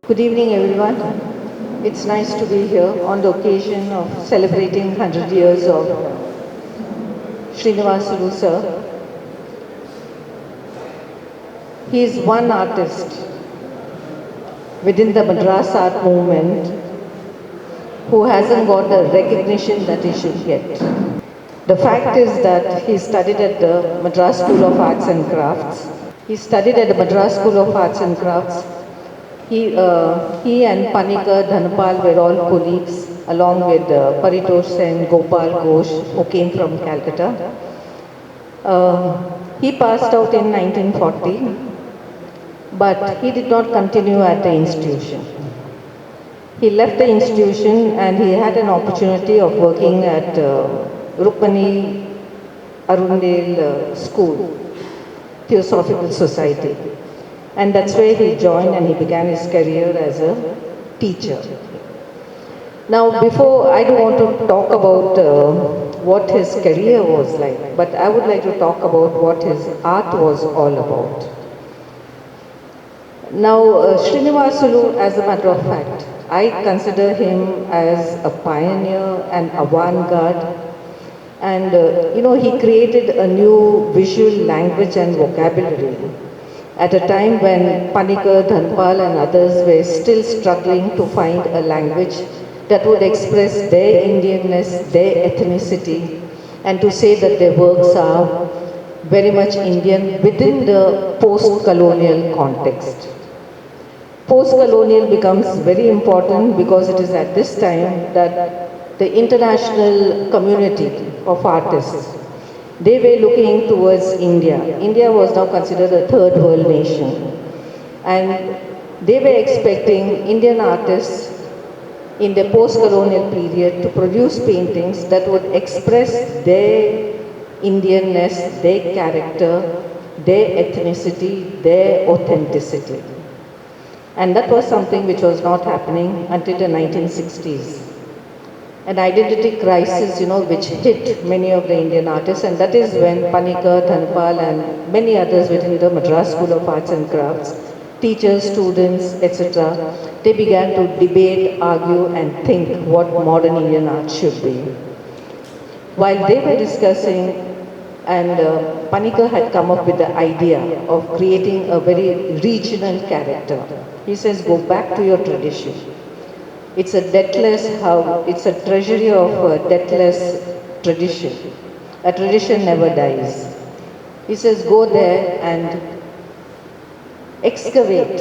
Good evening, everyone. It's nice to be here on the occasion of celebrating 100 years of Sreenivasulu sir. He is one artist within the Madras art movement who hasn't got the recognition that he should get. The fact is that he studied at the Madras School of Arts and Crafts. He studied at the Madras School of Arts and Crafts. He and Paniker, Dhanapal were all colleagues, along with Paritosh and Gopal Ghosh, who came from Calcutta. He passed out in 1940, but he did not continue at the institution. He left the institution and he had an opportunity of working at Rukmani Arundel School, Theosophical Society. And that's where he joined and he began his career as a teacher. Now, before, I don't want to talk about what his career was like, but I would like to talk about what his art was all about. Now, Sreenivasulu, as a matter of fact, I consider him as a pioneer and avant-garde. And, he created a new visual language and vocabulary at a time when Paniker, Dhanapal and others were still struggling to find a language that would express their Indianness, their ethnicity, and to say that their works are very much Indian within the post-colonial context. Post-colonial becomes very important because it is at this time that the international community of artists, they were looking towards India. India was now considered a third world nation. And they were expecting Indian artists in the post-colonial period to produce paintings that would express their Indianness, their character, their ethnicity, their authenticity. And that was something which was not happening until the 1960s. An identity crisis, which hit many of the Indian artists, and that is when Paniker, Dhanapal and many others within the Madras School of Arts and Crafts, teachers, students, etc., they began to debate, argue and think what modern Indian art should be. While they were discussing, and Paniker had come up with the idea of creating a very regional character. He says, go back to your tradition. It's a it's a treasury of a deathless tradition. A tradition never dies. He says, go there and excavate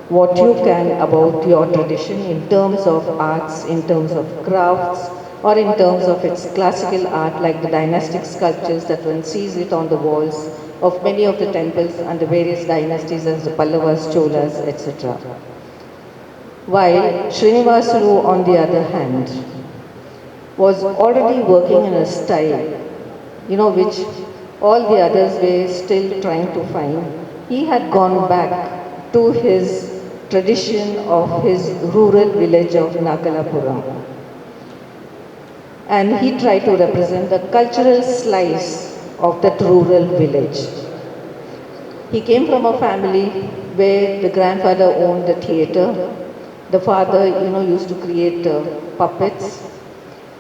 what you can about your tradition in terms of arts, in terms of crafts, or in terms of its classical art, like the dynastic sculptures that one sees it on the walls of many of the temples under various dynasties as the Pallavas, Cholas, etc. While Sreenivasulu, on the other hand, was already working in a style, which all the others were still trying to find. He had gone back to his tradition of his rural village of Nakalapuram. And he tried to represent the cultural slice of that rural village. He came from a family where the grandfather owned the theatre. The father, used to create puppets,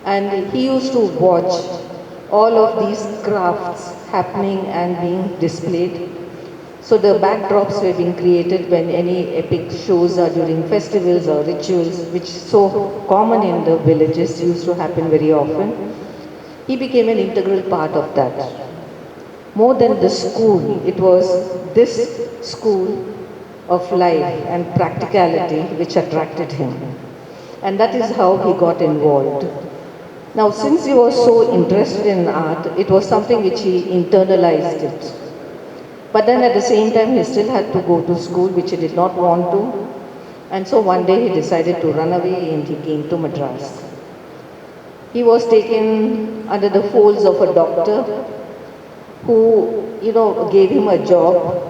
and he used to watch all of these crafts happening and being displayed. So the backdrops were being created when any epic shows are during festivals or rituals, which is so common in the villages, used to happen very often. He became an integral part of that. More than the school, it was this school of life and practicality which attracted him. And that is how he got involved. Now, since he was so interested in art, it was something which he internalized it. But then at the same time, he still had to go to school, which he did not want to. And so one day he decided to run away and he came to Madras. He was taken under the folds of a doctor who, gave him a job.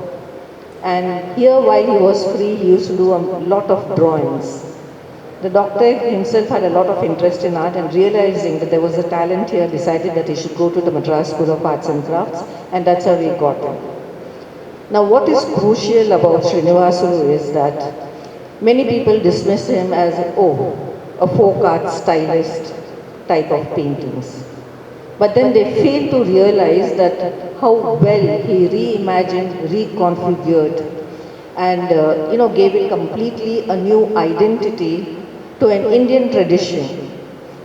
And here, while he was free, he used to do a lot of drawings. The doctor himself had a lot of interest in art, and realizing that there was a talent here, decided that he should go to the Madras School of Arts and Crafts, and that's how he got him. Now, what is crucial about Sreenivasulu is that Many people dismiss him as, oh, a folk art stylist type of paintings. But then they fail to realize that how well he reimagined, reconfigured, and gave it completely a new identity to an Indian tradition,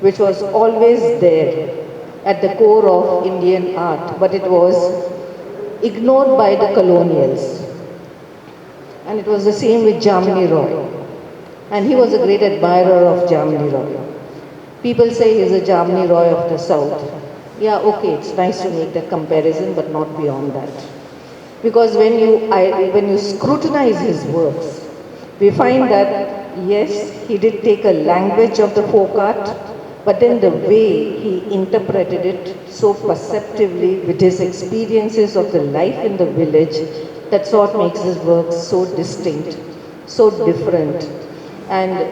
which was always there at the core of Indian art, but it was ignored by the colonials. And it was the same with Jamini Roy. And he was a great admirer of Jamini Roy. People say he's a Jamini Roy of the South. Yeah, okay, it's nice to make that comparison, but not beyond that. Because when you scrutinize his works, we find that, yes, he did take a language of the folk art, but then the way he interpreted it so perceptively with his experiences of the life in the village, that's what makes his work so distinct, so different. And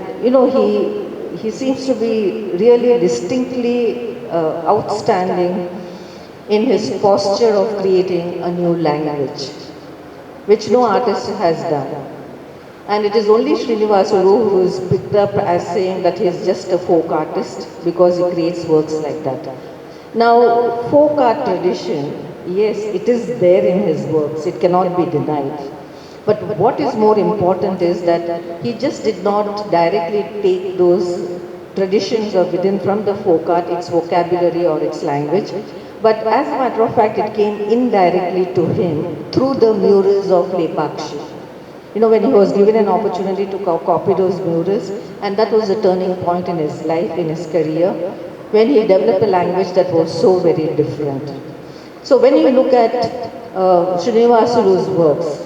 he seems to be really distinctly outstanding in his posture of creating a new language, which no artist has done. And it is only Sreenivasulu who is picked up as saying that he is just a folk artist because he creates works like that. Now, folk art tradition, yes, it is there in his works, it cannot be denied. But what is more important is that he just did not directly take those traditions of within from the folk art, its vocabulary or its language, but as a matter of fact, it came indirectly to him through the murals of Lepakshi. When he was given an opportunity to copy those murals, and that was a turning point in his life, in his career, when he developed a language that was so very different. So when you look at Sreenivasulu's works,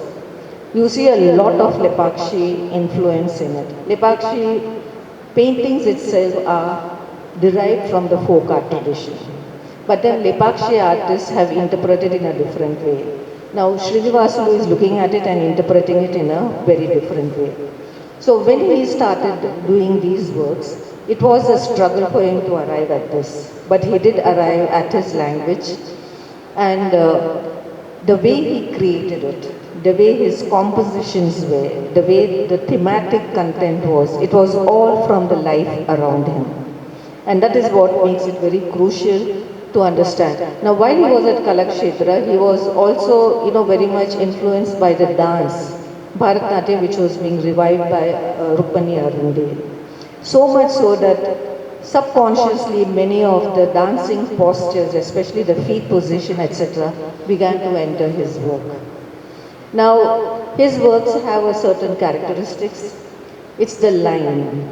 you see a lot of Lepakshi influence in it. Lepakshi paintings itself are derived from the folk art tradition. But then Lepakshi artists have interpreted in a different way. Now Sreenivasulu is looking at it and interpreting it in a very different way. So when he started doing these works, it was a struggle for him to arrive at this. But he did arrive at his language, and the way he created it, the way his compositions were, the way the thematic content was, it was all from the life around him. And that is what makes it very crucial to understand. Now, while he was at Kalakshetra, he was also, very much influenced by the dance, Bharatnatyam, which was being revived by Rukmani Arundel. So much so that subconsciously many of the dancing postures, especially the feet position, etc., began to enter his work. Now, his works have a certain characteristics. It's the line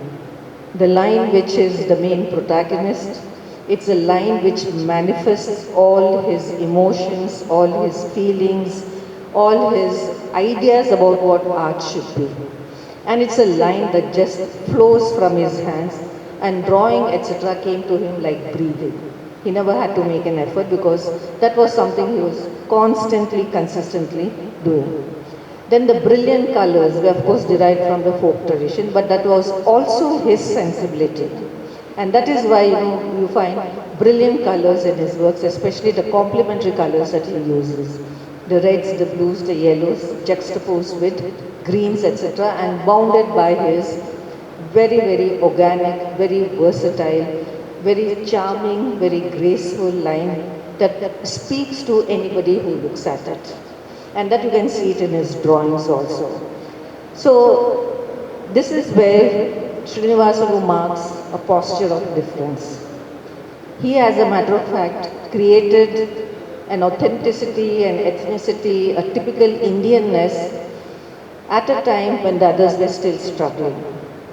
which is the main protagonist. It's a line which manifests all his emotions, all his feelings, all his ideas about what art should be. And it's a line that just flows from his hands, and drawing, etc., came to him like breathing. He never had to make an effort because that was something he was constantly, consistently doing. Then the brilliant colors were of course derived from the folk tradition, but that was also his sensibility. And that is why you find brilliant colors in his works, especially the complementary colors that he uses. The reds, the blues, the yellows, juxtaposed with greens, etc., and bounded by his very, very organic, very versatile, very charming, very graceful line that speaks to anybody who looks at it. And that you can see it in his drawings also. So this is where Sreenivasulu marks a posture of difference. He, as a matter of fact, created an authenticity and ethnicity, a typical Indianness at a time when the others were still struggling.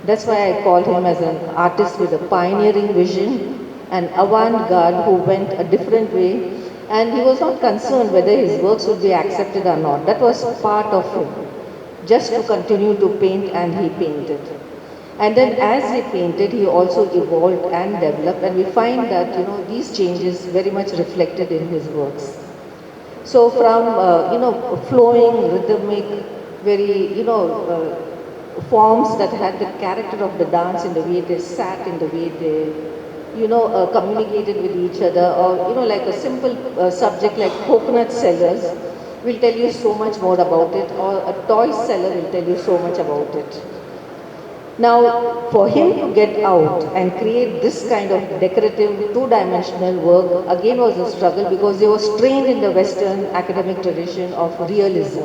That's why I call him as an artist with a pioneering vision, an avant-garde who went a different way, and he was not concerned whether his works would be accepted or not. That was part of him, just to continue to paint, and he painted. And then as he painted, he also evolved and developed, and we find that, these changes very much reflected in his works. So from, flowing, rhythmic, very, forms that had the character of the dance in the way they sat, in the way they, communicated with each other, or, like a simple subject like coconut sellers will tell you so much more about it, or a toy seller will tell you so much about it. Now, for him to get out and create this kind of decorative, two-dimensional work, again was a struggle because he was trained in the Western academic tradition of realism.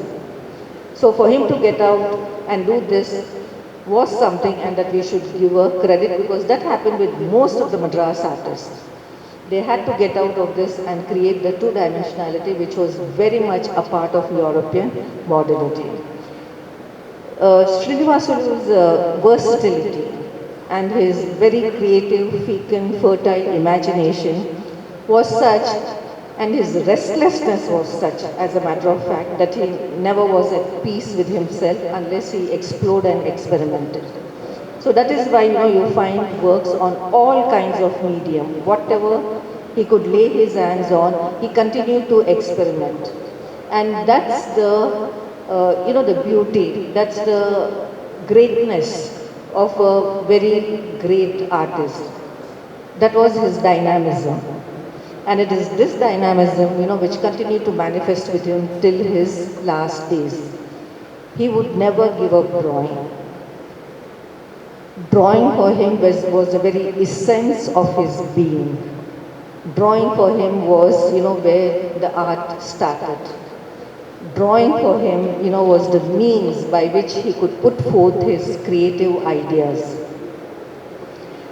So for him to get out and do this was something, and that we should give a credit, because that happened with most of the Madras artists. They had to get out of this and create the two-dimensionality, which was very much a part of European modernity. Sreenivasulu's versatility and his very creative, fecund, fertile imagination was such, and his restlessness was such, as a matter of fact, that he never was at peace with himself unless he explored and experimented. So that is why you find works on all kinds of medium. Whatever he could lay his hands on, he continued to experiment. And that's the the beauty, that's the greatness of a very great artist. That was his dynamism. And it is this dynamism, which continued to manifest with him till his last days. He would never give up drawing. Drawing for him was the very essence of his being. Drawing for him was, where the art started. Drawing for him, was the means by which he could put forth his creative ideas.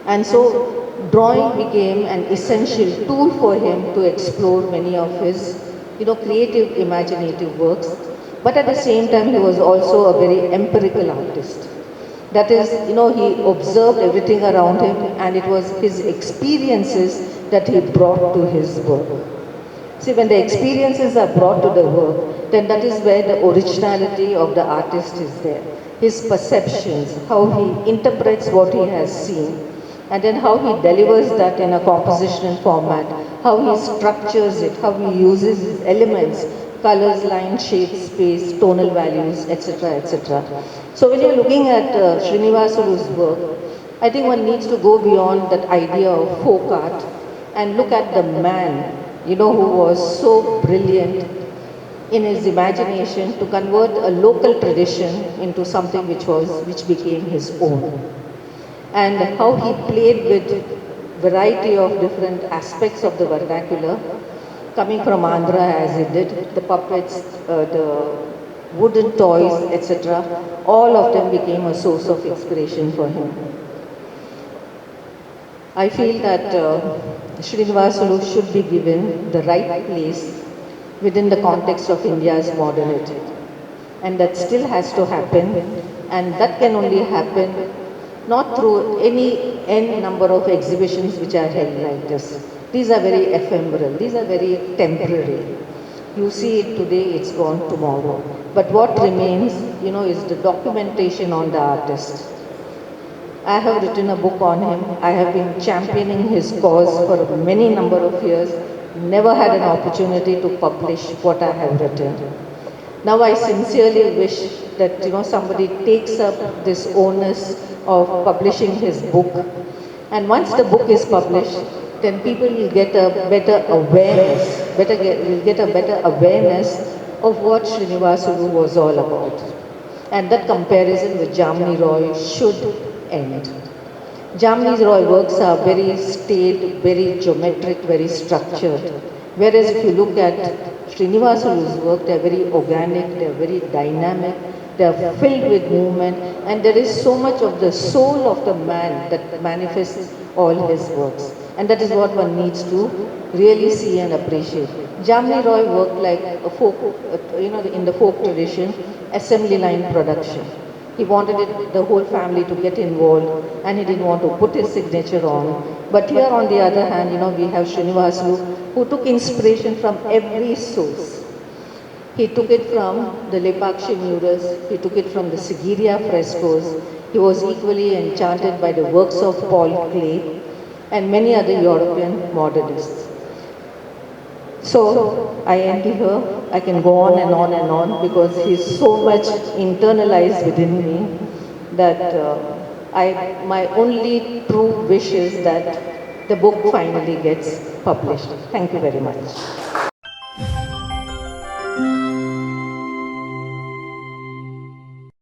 And so, drawing became an essential tool for him to explore many of his, creative, imaginative works. But at the same time, he was also a very empirical artist. That is, he observed everything around him, and it was his experiences that he brought to his work. See, when the experiences are brought to the work, then that is where the originality of the artist is there. His perceptions, how he interprets what he has seen, and then how he delivers that in a compositional format, how he structures it, how he uses his elements, colors, lines, shapes, space, tonal values, etc., etc. So when you're looking at Sreenivasulu's work, I think one needs to go beyond that idea of folk art and look at the man, who was so brilliant in his imagination to convert a local tradition into something which became his own. And how he played with variety of different aspects of the vernacular, coming from Andhra as he did, the puppets, the wooden toys, etc. All of them became a source of inspiration for him. I feel that Sreenivasulu should be given the right place within the context of India's modernity. And that still has to happen, and that can only happen not through any n number of exhibitions which are held like this. These are very ephemeral, these are very temporary. You see it today, it's gone tomorrow. But what remains, is the documentation on the artist. I have written a book on him. I have been championing his cause for many number of years. Never had an opportunity to publish what I have written. Now I sincerely wish that somebody takes up this onus of publishing his book. And once the book is published, then people will get a better awareness, will get a better awareness of what Sreenivasulu was all about. And that comparison with Jamini Roy should end. Jamini Roy works are very staid, very geometric, very structured. Whereas if you look at Sreenivasulu's work, they are very organic, they are very dynamic, they are filled with movement, and there is so much of the soul of the man that manifests all his works. And that is what one needs to really see and appreciate. Jamini Roy worked like a folk, in the folk tradition, assembly line production. He wanted the whole family to get involved, and he didn't want to put his signature on. But here on the other hand, we have Sreenivasulu, who took inspiration from every source. He took it from the Lepakshi murals, he took it from the Sigiriya frescoes. He was equally enchanted by the works of Paul Klee and many other European modernists. So I end here. I can go on and on and on because he's so much internalized within me that my only true wish is that the book finally gets published. Thank you very much.